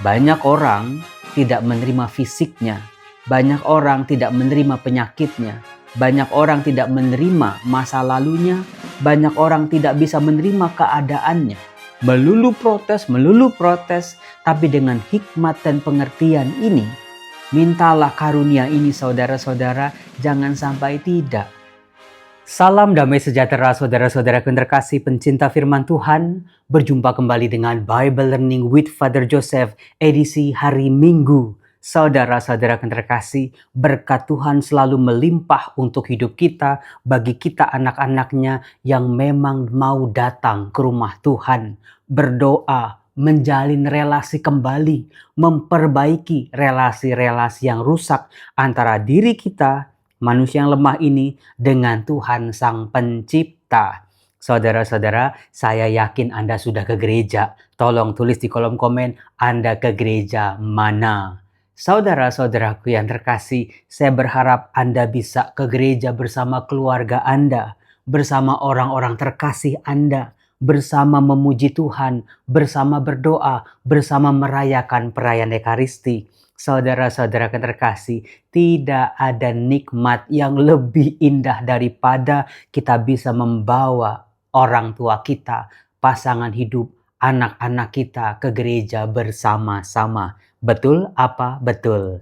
Banyak orang tidak menerima fisiknya, banyak orang tidak menerima penyakitnya, banyak orang tidak menerima masa lalunya, banyak orang tidak bisa menerima keadaannya. Melulu protes, tapi dengan hikmat dan pengertian ini, mintalah karunia ini saudara-saudara, jangan sampai tidak. Salam damai sejahtera saudara-saudara yang terkasih pencinta firman Tuhan. Berjumpa kembali dengan Bible Learning with Father Joseph edisi hari Minggu. Saudara-saudara yang terkasih, berkat Tuhan selalu melimpah untuk hidup kita, bagi kita anak-anaknya yang memang mau datang ke rumah Tuhan. Berdoa, menjalin relasi kembali, memperbaiki relasi-relasi yang rusak antara diri kita, manusia yang lemah ini, dengan Tuhan Sang Pencipta. Saudara-saudara, saya yakin Anda sudah ke gereja. Tolong tulis di kolom komen Anda ke gereja mana. Saudara-saudaraku yang terkasih, saya berharap Anda bisa ke gereja bersama keluarga Anda, bersama orang-orang terkasih Anda, bersama memuji Tuhan, bersama berdoa, bersama merayakan perayaan Ekaristi. Saudara-saudara yang terkasih, tidak ada nikmat yang lebih indah daripada kita bisa membawa orang tua kita, pasangan hidup, anak-anak kita ke gereja bersama-sama. Betul apa betul?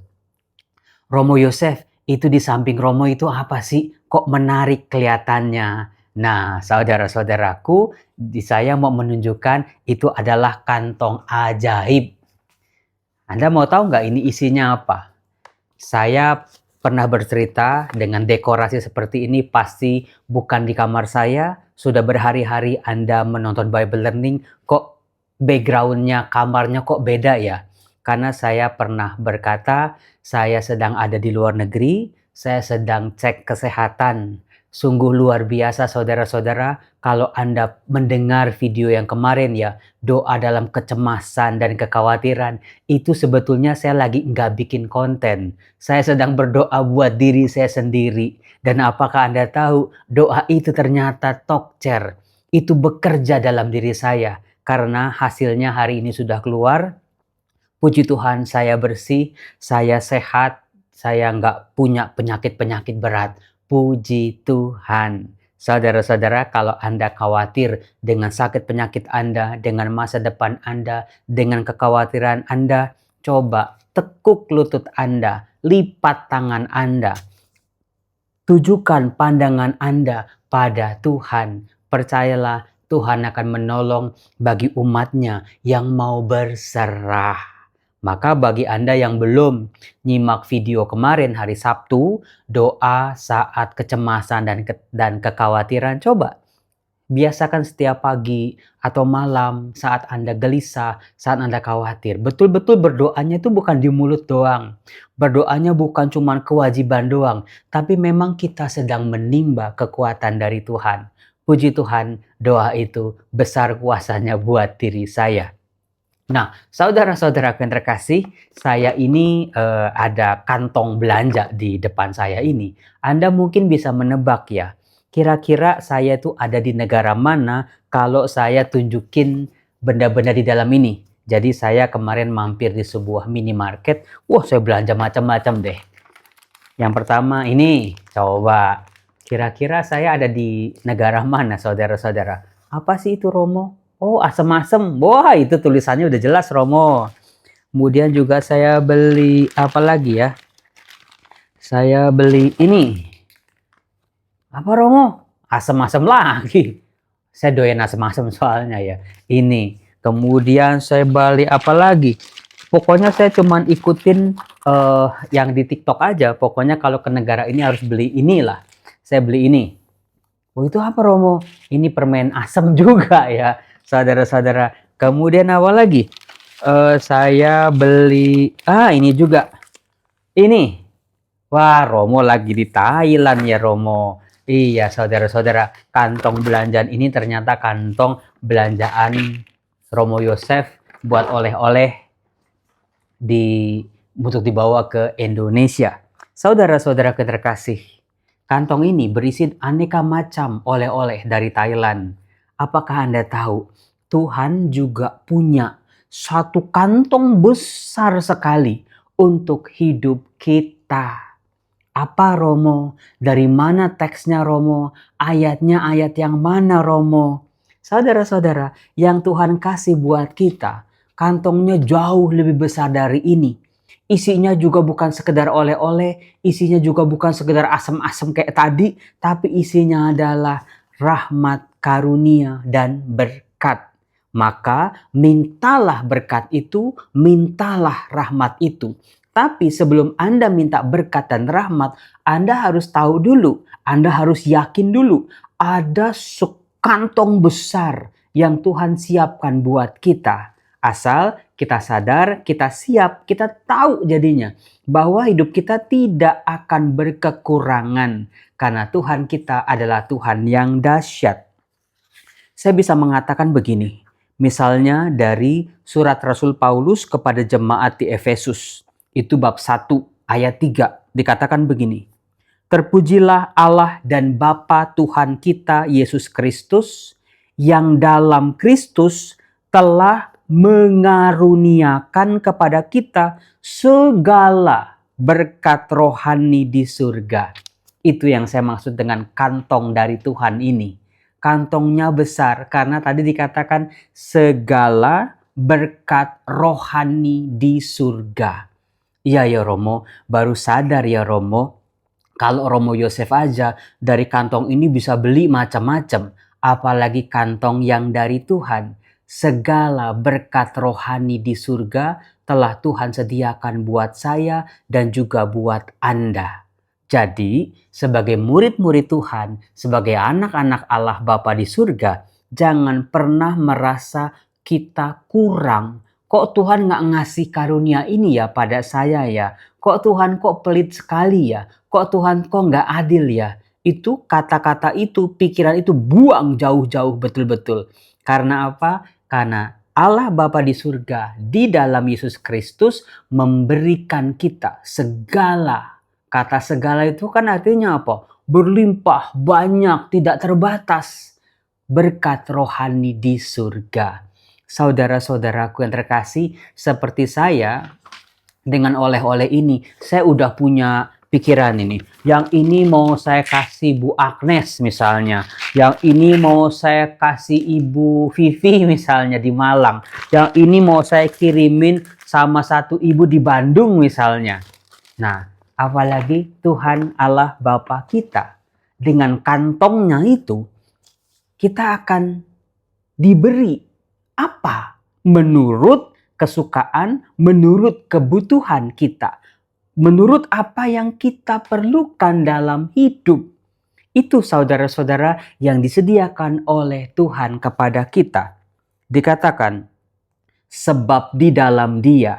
Romo Yosef, itu di samping Romo itu apa sih? Kok menarik kelihatannya? Nah, saudara-saudaraku, saya mau menunjukkan itu adalah kantong ajaib. Anda mau tahu nggak ini isinya apa? Saya pernah bercerita dengan dekorasi seperti ini pasti bukan di kamar saya. Sudah berhari-hari Anda menonton Bible Learning, kok background-nya, kamarnya kok beda ya? Karena saya pernah berkata, saya sedang ada di luar negeri, saya sedang cek kesehatan. Sungguh luar biasa saudara-saudara, kalau Anda mendengar video yang kemarin ya, doa dalam kecemasan dan kekhawatiran, itu sebetulnya saya lagi nggak bikin konten. Saya sedang berdoa buat diri saya sendiri. Dan apakah Anda tahu, doa itu ternyata tokcer. Itu bekerja dalam diri saya. Karena hasilnya hari ini sudah keluar. Puji Tuhan, saya bersih, saya sehat, saya nggak punya penyakit-penyakit berat. Puji Tuhan. Saudara-saudara, kalau Anda khawatir dengan sakit penyakit Anda, dengan masa depan Anda, dengan kekhawatiran Anda, coba tekuk lutut Anda, lipat tangan Anda, tujukan pandangan Anda pada Tuhan. Percayalah, Tuhan akan menolong bagi umatnya yang mau berserah. Maka bagi Anda yang belum nyimak video kemarin hari Sabtu, doa saat kecemasan dan kekhawatiran, coba biasakan setiap pagi atau malam saat Anda gelisah, saat Anda khawatir. Betul-betul berdoanya itu bukan di mulut doang. Berdoanya bukan cuma kewajiban doang, tapi memang kita sedang menimba kekuatan dari Tuhan. Puji Tuhan, doa itu besar kuasanya buat diri saya. Nah, saudara-saudara yang terkasih, saya ini ada kantong belanja di depan saya ini. Anda mungkin bisa menebak ya, kira-kira saya tuh ada di negara mana kalau saya tunjukin benda-benda di dalam ini. Jadi saya kemarin mampir di sebuah minimarket, wah saya belanja macam-macam deh. Yang pertama ini, coba kira-kira saya ada di negara mana saudara-saudara? Apa sih itu Romo? Oh, asem-asem. Wah, itu tulisannya udah jelas, Romo. Kemudian juga saya beli apa lagi ya? Saya beli ini. Apa, Romo? Asem-asem lagi. Saya doyan asem-asem soalnya ya. Ini. Kemudian saya beli apa lagi? Pokoknya saya cuman ikutin yang di TikTok aja. Pokoknya kalau ke negara ini harus beli inilah. Saya beli ini. Oh, itu apa, Romo? Ini permen asem juga ya, saudara-saudara. Kemudian apa lagi? Saya beli, ini juga. Ini. Wah, Romo lagi di Thailand ya, Romo. Iya, saudara-saudara. Kantong belanjaan ini ternyata kantong belanjaan Romo Yosef buat oleh-oleh untuk dibawa ke Indonesia. Saudara-saudara terkasih, kantong ini berisi aneka macam oleh-oleh dari Thailand. Apakah Anda tahu, Tuhan juga punya satu kantong besar sekali untuk hidup kita. Apa Romo? Dari mana teksnya Romo? Ayatnya ayat yang mana Romo? Saudara-saudara, yang Tuhan kasih buat kita, kantongnya jauh lebih besar dari ini. Isinya juga bukan sekedar oleh-oleh, isinya juga bukan sekedar asam-asam kayak tadi, tapi isinya adalah rahmat, karunia, dan berkat. Maka mintalah berkat itu, mintalah rahmat itu. Tapi sebelum Anda minta berkat dan rahmat, Anda harus tahu dulu, Anda harus yakin dulu, ada sekantong besar yang Tuhan siapkan buat kita. Asal kita sadar, kita siap, kita tahu jadinya bahwa hidup kita tidak akan berkekurangan karena Tuhan kita adalah Tuhan yang dahsyat. Saya bisa mengatakan begini, misalnya dari surat Rasul Paulus kepada jemaat di Efesus. Itu bab 1 ayat 3 dikatakan begini. Terpujilah Allah dan Bapa Tuhan kita Yesus Kristus yang dalam Kristus telah mengaruniakan kepada kita segala berkat rohani di surga. Itu yang saya maksud dengan kantong dari Tuhan ini. Kantongnya besar karena tadi dikatakan segala berkat rohani di surga. Iya ya Romo, baru sadar ya Romo, kalau Romo Yosef aja dari kantong ini bisa beli macam-macam, apalagi kantong yang dari Tuhan. Segala berkat rohani di surga telah Tuhan sediakan buat saya dan juga buat Anda. Jadi, sebagai murid-murid Tuhan, sebagai anak-anak Allah Bapa di surga, jangan pernah merasa kita kurang. Kok Tuhan nggak ngasih karunia ini ya pada saya ya? Kok Tuhan kok pelit sekali ya? Kok Tuhan kok nggak adil ya? Itu kata-kata itu, pikiran itu buang jauh-jauh betul-betul. Karena apa? Karena Allah Bapa di surga di dalam Yesus Kristus memberikan kita segala. Kata segala itu kan artinya apa? Berlimpah, banyak, tidak terbatas. Berkat rohani di surga. Saudara-saudaraku yang terkasih, seperti saya dengan oleh-oleh ini, saya udah punya pikiran ini. Yang ini mau saya kasih Bu Agnes misalnya. Yang ini mau saya kasih Ibu Vivi misalnya di Malang. Yang ini mau saya kirimin sama satu ibu di Bandung misalnya. Nah, apalagi Tuhan Allah Bapa kita. Dengan kantongnya itu, kita akan diberi apa? Menurut kesukaan, menurut kebutuhan kita. Menurut apa yang kita perlukan dalam hidup. Itu saudara-saudara yang disediakan oleh Tuhan kepada kita. Dikatakan, sebab di dalam Dia,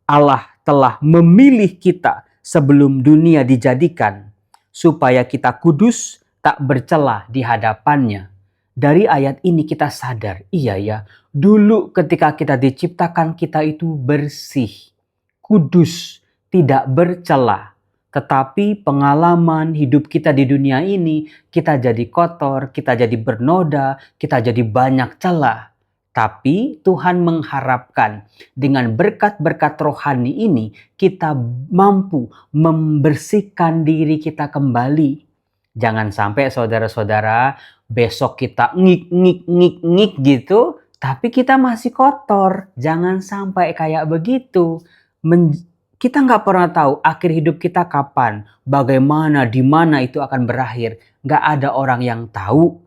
Allah telah memilih kita sebelum dunia dijadikan, supaya kita kudus, tak bercela di hadapannya. Dari ayat ini kita sadar, iya ya, dulu ketika kita diciptakan kita itu bersih, kudus, tidak bercela. Tetapi pengalaman hidup kita di dunia ini, kita jadi kotor, kita jadi bernoda, kita jadi banyak celah. Tapi Tuhan mengharapkan dengan berkat-berkat rohani ini, kita mampu membersihkan diri kita kembali. Jangan sampai saudara-saudara besok kita ngik gitu, tapi kita masih kotor. Jangan sampai kayak begitu. Kita nggak pernah tahu akhir hidup kita kapan, bagaimana, di mana itu akan berakhir. Nggak ada orang yang tahu.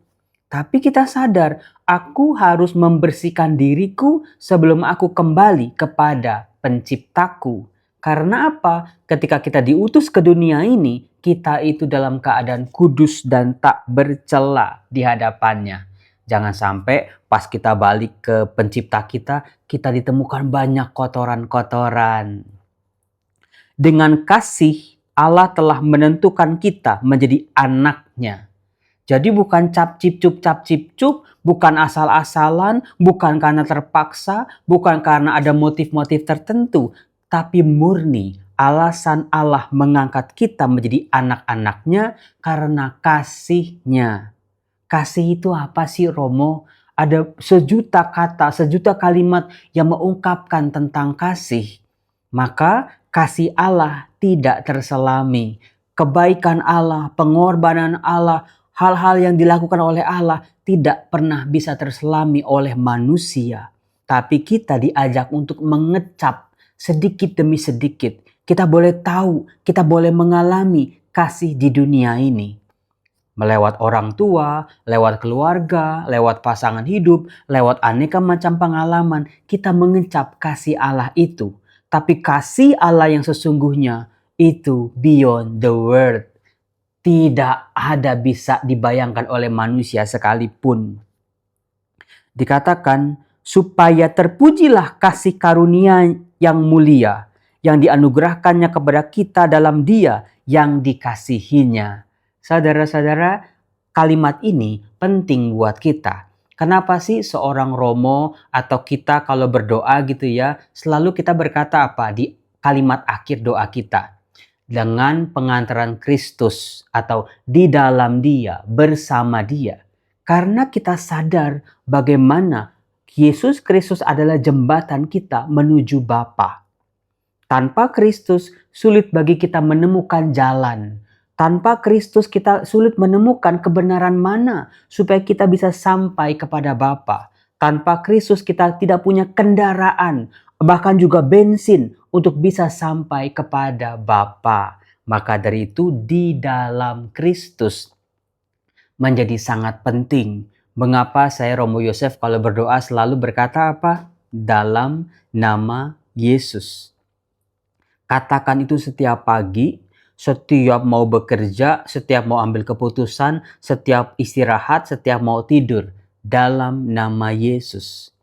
Tapi kita sadar, aku harus membersihkan diriku sebelum aku kembali kepada penciptaku. Karena apa? Ketika kita diutus ke dunia ini, kita itu dalam keadaan kudus dan tak bercela di hadapannya. Jangan sampai pas kita balik ke pencipta kita, kita ditemukan banyak kotoran-kotoran. Dengan kasih, Allah telah menentukan kita menjadi anaknya. Jadi bukan cap cip cup, bukan asal-asalan, bukan karena terpaksa, bukan karena ada motif-motif tertentu, tapi murni alasan Allah mengangkat kita menjadi anak-anaknya karena kasih-Nya. Kasih itu apa sih Romo? ada sejuta kata, sejuta kalimat yang mengungkapkan tentang kasih, maka kasih Allah tidak terselami. Kebaikan Allah, pengorbanan Allah, hal-hal yang dilakukan oleh Allah tidak pernah bisa terselami oleh manusia. Tapi kita diajak untuk mengecap sedikit demi sedikit. Kita boleh tahu, kita boleh mengalami kasih di dunia ini. Melewat orang tua, lewat keluarga, lewat pasangan hidup, lewat aneka macam pengalaman, kita mengecap kasih Allah itu. Tapi kasih Allah yang sesungguhnya itu beyond the word. Tidak ada bisa dibayangkan oleh manusia sekalipun. Dikatakan, supaya terpujilah kasih karunia yang mulia, yang dianugerahkannya kepada kita dalam Dia yang dikasihinya. Saudara-saudara, kalimat ini penting buat kita. Kenapa sih seorang Romo atau kita kalau berdoa gitu ya, selalu kita berkata apa di kalimat akhir doa kita? Dengan pengantaran Kristus atau di dalam Dia, bersama Dia. Karena kita sadar bagaimana Yesus Kristus adalah jembatan kita menuju Bapa. Tanpa Kristus sulit bagi kita menemukan jalan. Tanpa Kristus kita sulit menemukan kebenaran mana supaya kita bisa sampai kepada Bapa. Tanpa Kristus kita tidak punya kendaraan, bahkan juga bensin untuk bisa sampai kepada Bapa. Maka dari itu di dalam Kristus menjadi sangat penting. Mengapa saya Romo Yosef kalau berdoa selalu berkata apa? Dalam nama Yesus. Katakan itu setiap pagi, setiap mau bekerja, setiap mau ambil keputusan, setiap istirahat, setiap mau tidur. Dalam nama Yesus.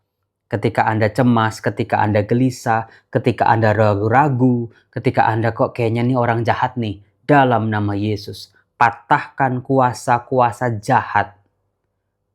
Ketika Anda cemas, ketika Anda gelisah, ketika Anda ragu-ragu, ketika Anda kok kayaknya nih orang jahat nih. Dalam nama Yesus. Patahkan kuasa-kuasa jahat.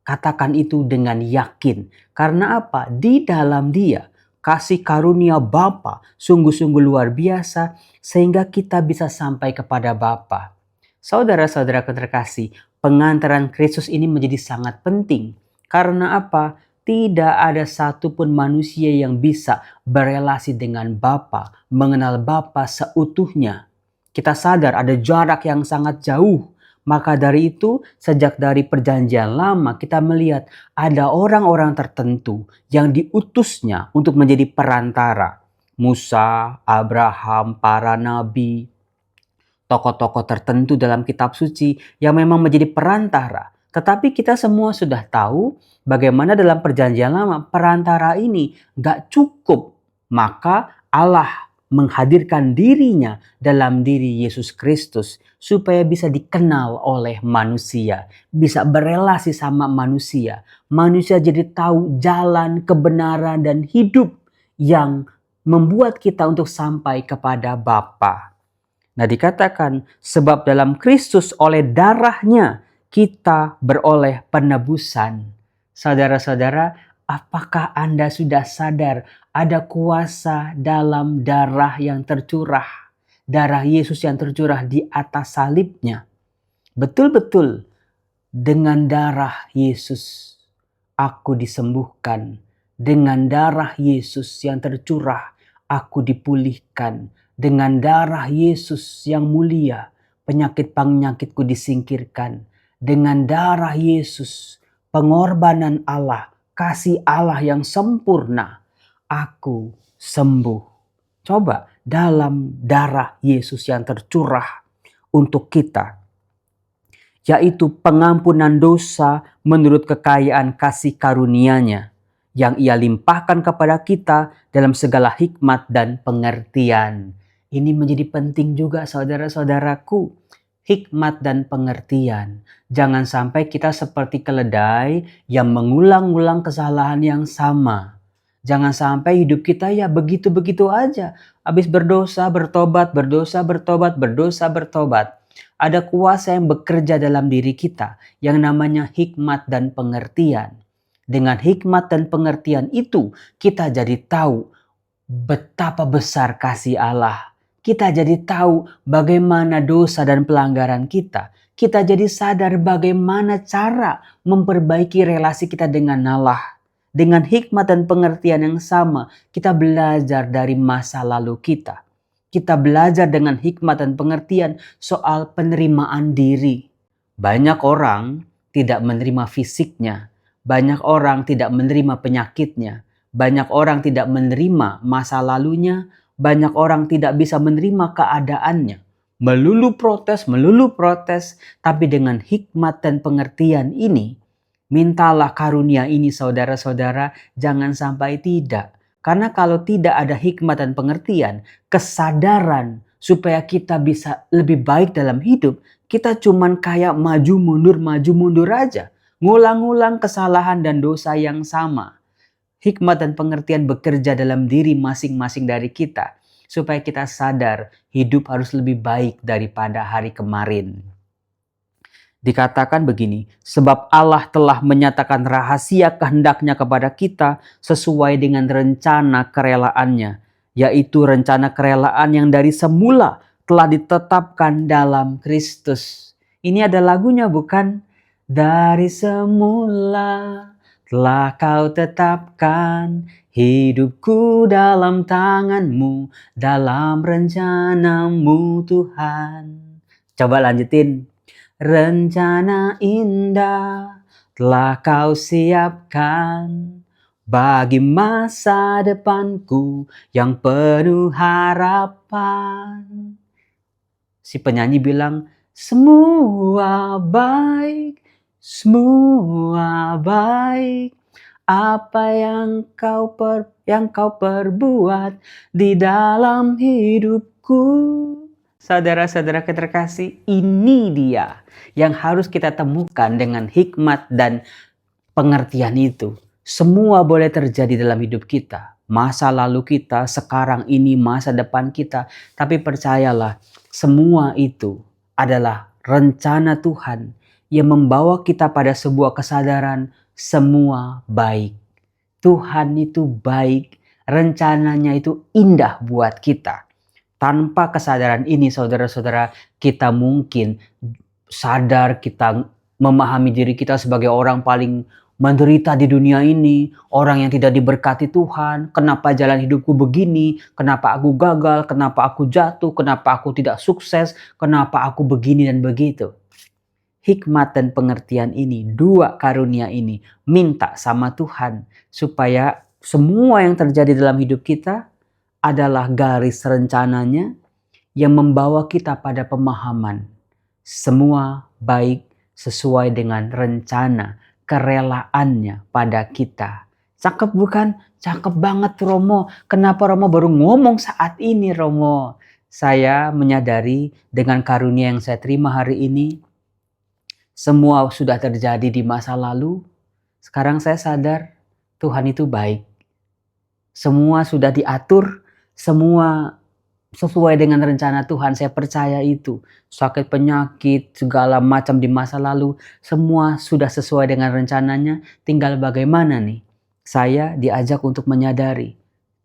Katakan itu dengan yakin. Karena apa? Di dalam Dia. Kasih karunia Bapa sungguh-sungguh luar biasa sehingga kita bisa sampai kepada Bapa. Saudara-saudara terkasih, pengantaran Kristus ini menjadi sangat penting. Karena apa? Tidak ada satupun manusia yang bisa berelasi dengan Bapa, mengenal Bapa seutuhnya. Kita sadar ada jarak yang sangat jauh. Maka dari itu, sejak dari perjanjian lama kita melihat ada orang-orang tertentu yang diutusnya untuk menjadi perantara. Musa, Abraham, para nabi, tokoh-tokoh tertentu dalam kitab suci yang memang menjadi perantara. Tetapi kita semua sudah tahu bagaimana dalam perjanjian lama perantara ini gak cukup. Maka Allah menghadirkan dirinya dalam diri Yesus Kristus supaya bisa dikenal oleh manusia, bisa berelasi sama manusia. Manusia jadi tahu jalan kebenaran dan hidup yang membuat kita untuk sampai kepada Bapa. Nah, dikatakan sebab dalam Kristus oleh darahnya kita beroleh penebusan. Saudara-saudara, apakah Anda sudah sadar ada kuasa dalam darah yang tercurah? Darah Yesus yang tercurah di atas salibnya. Betul-betul dengan darah Yesus aku disembuhkan. Dengan darah Yesus yang tercurah aku dipulihkan. Dengan darah Yesus yang mulia penyakit-penyakitku disingkirkan. Dengan darah Yesus, pengorbanan Allah, kasih Allah yang sempurna, aku sembuh. Coba dalam darah Yesus yang tercurah untuk kita, yaitu pengampunan dosa menurut kekayaan kasih karunia-Nya yang Ia limpahkan kepada kita dalam segala hikmat dan pengertian. Ini menjadi penting juga saudara-saudaraku. Hikmat dan pengertian. Jangan sampai kita seperti keledai yang mengulang-ulang kesalahan yang sama. Jangan sampai hidup kita ya begitu-begitu aja. Habis berdosa, bertobat, berdosa, bertobat, berdosa, bertobat. Ada kuasa yang bekerja dalam diri kita yang namanya hikmat dan pengertian. Dengan hikmat dan pengertian itu kita jadi tahu betapa besar kasih Allah. Kita jadi tahu bagaimana dosa dan pelanggaran kita. kita jadi sadar bagaimana cara memperbaiki relasi kita dengan Allah. Dengan hikmat dan pengertian yang sama, kita belajar dari masa lalu kita. Kita belajar dengan hikmat dan pengertian soal penerimaan diri. Banyak orang tidak menerima fisiknya. Banyak orang tidak menerima penyakitnya. Banyak orang tidak menerima masa lalunya. Banyak orang tidak bisa menerima keadaannya. Melulu protes. Tapi dengan hikmat dan pengertian ini, mintalah karunia ini saudara-saudara, jangan sampai tidak. Karena kalau tidak ada hikmat dan pengertian, kesadaran supaya kita bisa lebih baik dalam hidup, kita cuman kayak maju mundur aja. Ngulang-ngulang kesalahan dan dosa yang sama. Hikmat dan pengertian bekerja dalam diri masing-masing dari kita. Supaya kita sadar hidup harus lebih baik daripada hari kemarin. Dikatakan begini, sebab Allah telah menyatakan rahasia kehendaknya kepada kita sesuai dengan rencana kerelaannya, yaitu rencana kerelaan yang dari semula telah ditetapkan dalam Kristus. Ini ada lagunya bukan? Dari semula telah kau tetapkan hidupku dalam tanganmu, dalam rencanamu Tuhan. Coba lanjutin. Rencana indah telah kau siapkan bagi masa depanku yang penuh harapan. Si penyanyi bilang, semua baik, apa yang kau perbuat di dalam hidupku. Saudara-saudara terkasih, ini dia yang harus kita temukan dengan hikmat dan pengertian itu. Semua boleh terjadi dalam hidup kita. Masa lalu kita, sekarang ini, masa depan kita. Tapi percayalah, semua itu adalah rencana Tuhan yang membawa kita pada sebuah kesadaran semua baik. Tuhan itu baik, rencananya itu indah buat kita. Tanpa kesadaran ini saudara-saudara, kita mungkin sadar, kita memahami diri kita sebagai orang paling menderita di dunia ini, orang yang tidak diberkati Tuhan. Kenapa jalan hidupku begini? Kenapa aku gagal? Kenapa aku jatuh? Kenapa aku tidak sukses? Kenapa aku begini dan begitu? Hikmat dan pengertian ini, dua karunia ini, minta sama Tuhan supaya semua yang terjadi dalam hidup kita adalah garis rencananya yang membawa kita pada pemahaman. Semua baik sesuai dengan rencana kerelaannya pada kita. Cakep bukan? Cakep banget Romo. Kenapa Romo baru ngomong saat ini Romo? Saya menyadari dengan karunia yang saya terima hari ini, semua sudah terjadi di masa lalu. Sekarang saya sadar Tuhan itu baik. Semua sudah diatur, semua sesuai dengan rencana Tuhan. Saya percaya itu. Sakit, penyakit, segala macam di masa lalu, semua sudah sesuai dengan rencananya. Tinggal bagaimana nih? Saya diajak untuk menyadari,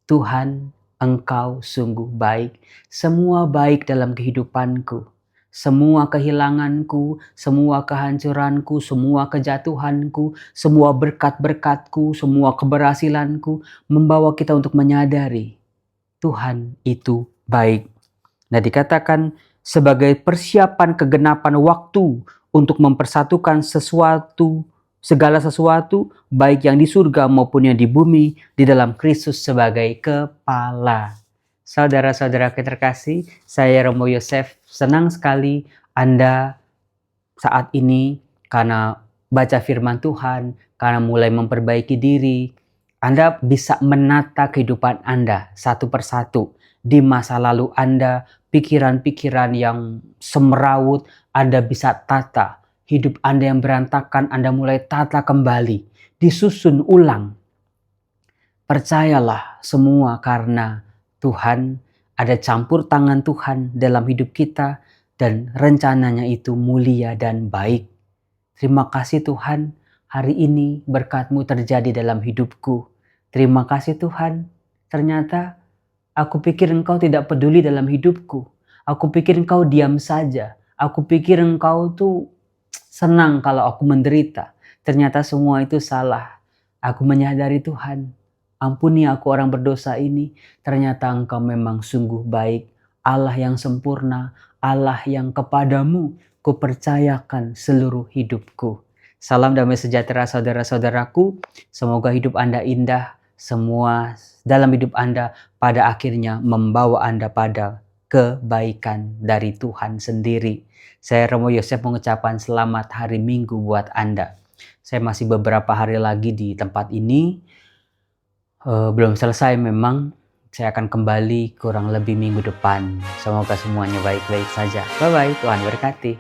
Tuhan, Engkau sungguh baik. Semua baik dalam kehidupanku. Semua kehilanganku, semua kehancuranku, semua kejatuhanku, semua berkat-berkatku, semua keberhasilanku membawa kita untuk menyadari Tuhan itu baik. Nah, dikatakan sebagai persiapan kegenapan waktu untuk mempersatukan segala sesuatu, baik yang di surga maupun yang di bumi, di dalam Kristus sebagai kepala. Saudara-saudara terkasih, saya Romo Yosef, senang sekali Anda saat ini karena baca firman Tuhan, karena mulai memperbaiki diri, Anda bisa menata kehidupan Anda satu persatu. Di masa lalu Anda, pikiran-pikiran yang semerawut, Anda bisa tata. Hidup Anda yang berantakan, Anda mulai tata kembali. Disusun ulang. Percayalah semua karena Tuhan, ada campur tangan Tuhan dalam hidup kita dan rencananya itu mulia dan baik. Terima kasih Tuhan, hari ini berkat-Mu terjadi dalam hidupku. Terima kasih Tuhan, ternyata aku pikir Engkau tidak peduli dalam hidupku. Aku pikir Engkau diam saja. Aku pikir Engkau tuh senang kalau aku menderita. Ternyata semua itu salah. Aku menyadari Tuhan, ampuni aku orang berdosa ini. Ternyata Engkau memang sungguh baik. Allah yang sempurna, Allah yang kepadamu kupercayakan seluruh hidupku. Salam damai sejahtera saudara-saudaraku. Semoga hidup Anda indah. Semua dalam hidup Anda pada akhirnya membawa Anda pada kebaikan dari Tuhan sendiri. Saya Romo Yosef mengucapkan selamat hari Minggu buat Anda. Saya masih beberapa hari lagi di tempat ini. Belum selesai memang. Saya akan kembali kurang lebih minggu depan. Semoga semuanya baik-baik saja. Bye-bye, Tuhan berkati.